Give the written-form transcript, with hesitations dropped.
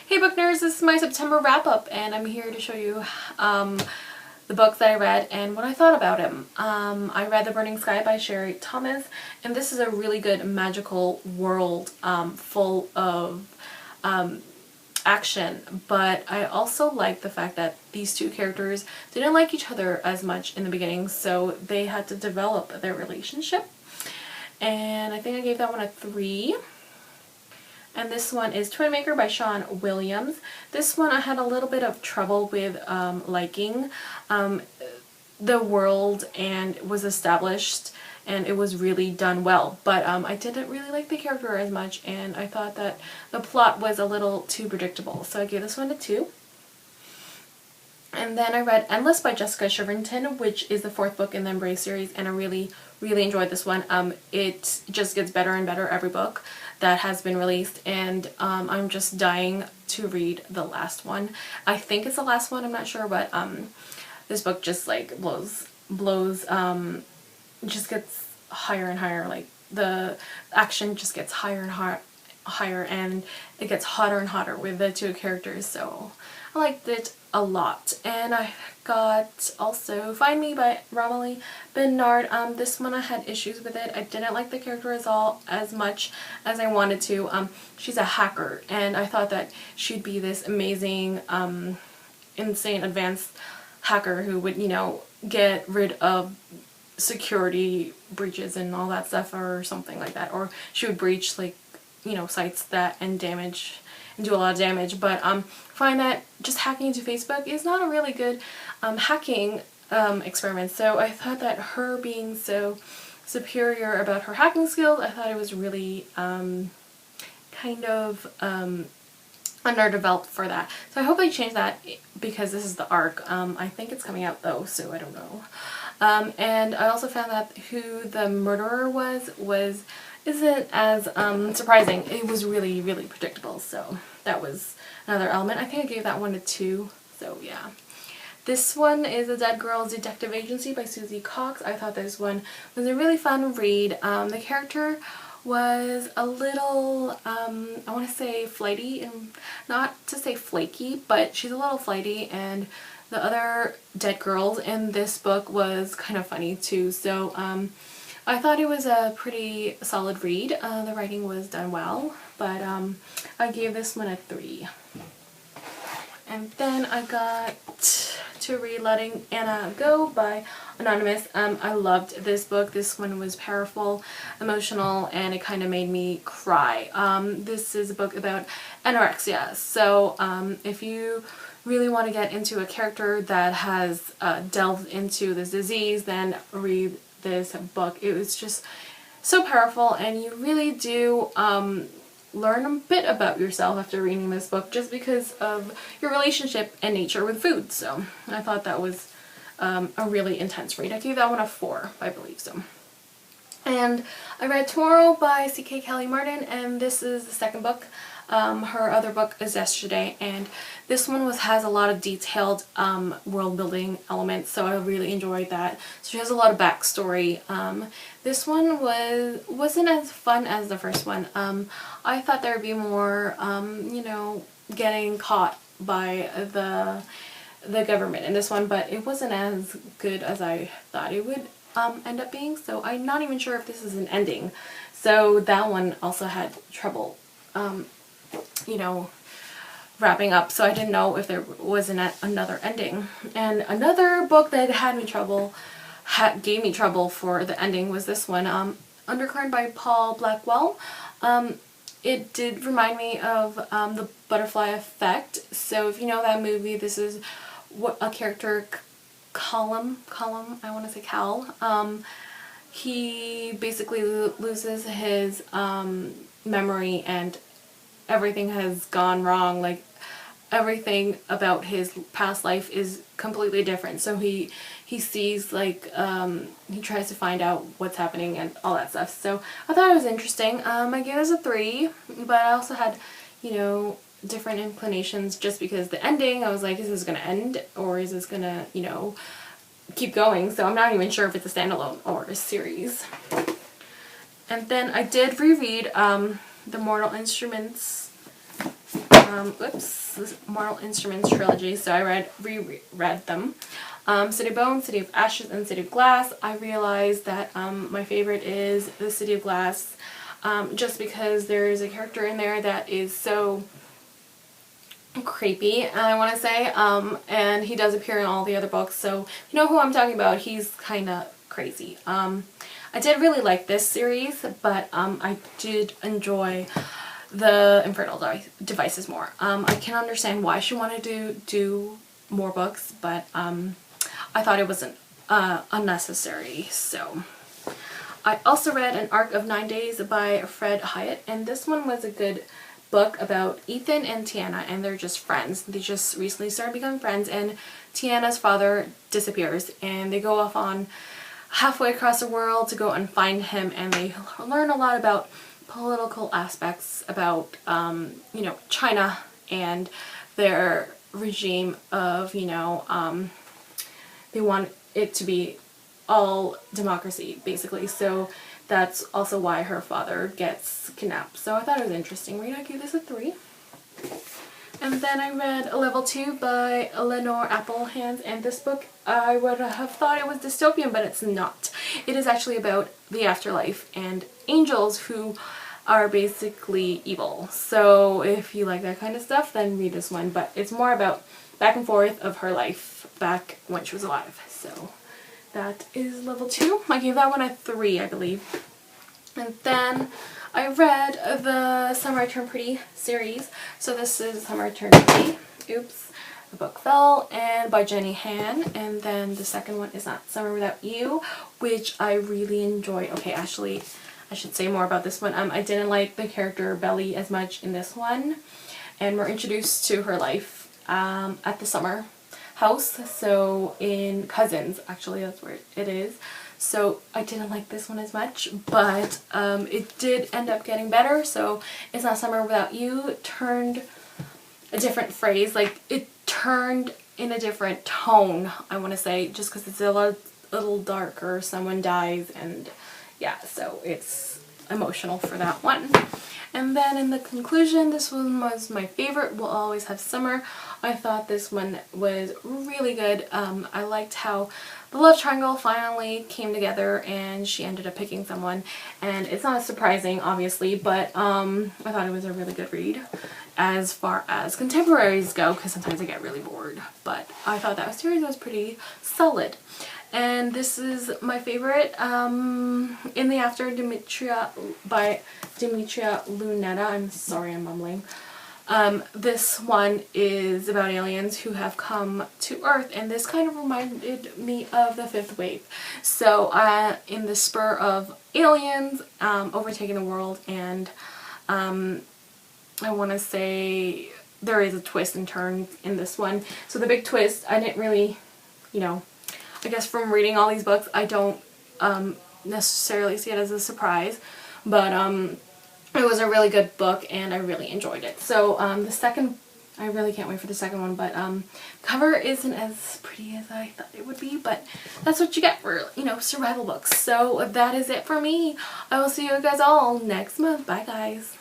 Hey book nerds, this is my September wrap up and I'm here to show you the book that I read and what I thought about him. I read The Burning Sky by Sherry Thomas, and this is a really good magical world full of action, but I also like the fact that these two characters didn't like each other as much in the beginning, so they had to develop their relationship, and I think I gave that one a 3. And this one is Twin Maker by Sean Williams. This one I had a little bit of trouble with liking. The world and was established and it was really done well, but I didn't really like the character as much, and I thought that the plot was a little too predictable, so I gave this one a 2. And then I read Endless by Jessica Shirvington, which is the 4th book in the Embrace series, and I really enjoyed this one. It just gets better and better every book that has been released, and I'm just dying to read the last one. I think it's the last one, I'm not sure, but this book just like blows just gets higher and higher. Like the action just gets higher and higher, and it gets hotter and hotter with the two characters, so I liked it a lot. And I got also Find Me by Romily Benard. This one I had issues with it. I didn't like the character as much as I wanted to. She's a hacker, and I thought that she'd be this amazing, insane, advanced hacker who would, you know, get rid of security breaches and all that stuff or something like that, or she would breach, like, you know, sites that and damage and do a lot of damage, but find that just hacking into Facebook is not a really good hacking experiment. So I thought that her being so superior about her hacking skills, I thought it was really kind of underdeveloped for that. So I hope they change that, because this is the ARC. I think it's coming out though, so I don't know. And I also found that who the murderer isn't as surprising. It was really predictable, so that was another element. I think I gave that one a 2, so yeah. This one is A Dead Girl's Detective Agency by Suzy Cox. I thought this one was a really fun read. The character was a little, I want to say flighty, and not to say flaky, but she's a little flighty, and the other dead girls in this book was kind of funny too, so I thought it was a pretty solid read. The writing was done well, but I gave this one a 3. And then I got to read Letting Anna Go by Anonymous. I loved this book. This one was powerful, emotional, and it kind of made me cry. This is a book about anorexia, so if you really want to get into a character that has delved into this disease, then read this book. It was just so powerful, and you really do learn a bit about yourself after reading this book, just because of your relationship and nature with food. So I thought that was a really intense read. I gave that one a 4, I believe so. And I read Tomorrow by C.K. Kelly Martin, and this is the 2nd book. Her other book is Yesterday, and this one has a lot of detailed world building elements, so I really enjoyed that. So she has a lot of backstory. This one wasn't as fun as the first one. I thought there would be more, you know, getting caught by the government in this one, but it wasn't as good as I thought it would end up being, so I'm not even sure if this is an ending. So that one also had trouble you know, wrapping up, so I didn't know if there was another ending. And another book that had me trouble, gave me trouble for the ending, was this one, Undercurrent by Blackwell. It did remind me of The Butterfly Effect. So if you know that movie, this is what a character, Callum, I want to say Cal, he basically loses his memory, and everything has gone wrong. Like, everything about his past life is completely different, so he sees, like, he tries to find out what's happening and all that stuff. So I thought it was interesting. I gave this a 3, but I also had, you know, different inclinations, just because the ending, I was like, is this gonna end, or is this gonna, you know, keep going? So I'm not even sure if it's a standalone or a series. And then I did reread The Mortal Instruments this Mortal Instruments trilogy, so I reread them. City of Bones, City of Ashes, and City of Glass. I realized that my favorite is the City of Glass, just because there's a character in there that is so creepy, I want to say, and he does appear in all the other books, so you know who I'm talking about. He's kind of crazy. I did really like this series, but I did enjoy the Infernal Devices more. I can understand why she wanted to do more books, but I thought it wasn't unnecessary. So I also read An Arc of 9 Days by Fred Hiatt, and this one was a good book about Ethan and Tiana, and they're just friends. They just recently started becoming friends, and Tiana's father disappears, and they go off on halfway across the world to go and find him, and they learn a lot about political aspects about you know, China and their regime of, you know, they want it to be all democracy basically, so that's also why her father gets kidnapped. So I thought it was interesting read. I gave this a 3. And then I read A Level 2 by Lenore Appelhans, and this book I would have thought it was dystopian, but it's not. It is actually about the afterlife and angels who are basically evil. So if you like that kind of stuff, then read this one, but it's more about back and forth of her life back when she was alive. So that is Level 2. I gave that one a 3, I believe. And then I read the Summer I Turned Pretty series. So this is Summer I Turned Pretty. Oops. The book fell, and by Jenny Han. And then the second one is Not Summer Without You, which I really enjoy. Okay, actually, I should say more about this one. I didn't like the character Belly as much in this one, and we're introduced to her life at the summer house. So in Cousins, actually, that's where it is. So I didn't like this one as much, but it did end up getting better. So It's Not Summer Without You turned a different phrase, like it turned in a different tone, I want to say, just because it's a little darker. Someone dies, and yeah, so it's emotional for that one. And then in the conclusion, this one was my favorite, We'll Always Have Summer. I thought this one was really good. I liked how the love triangle finally came together and she ended up picking someone. And it's not surprising, obviously, but I thought it was a really good read as far as contemporaries go, because sometimes I get really bored. But I thought that series was pretty solid. And this is my favorite, In the After, Demitria by Demitria Lunetta. I'm sorry, I'm mumbling. This one is about aliens who have come to Earth, and this kind of reminded me of the Fifth Wave. So in the spur of aliens overtaking the world, and I want to say there is a twist and turn in this one. So the big twist, I didn't really, you know, I guess from reading all these books, I don't necessarily see it as a surprise, but it was a really good book and I really enjoyed it. So the second, I really can't wait for the second one, but cover isn't as pretty as I thought it would be, but that's what you get for, you know, survival books. So that is it for me. I will see you guys all next month. Bye guys.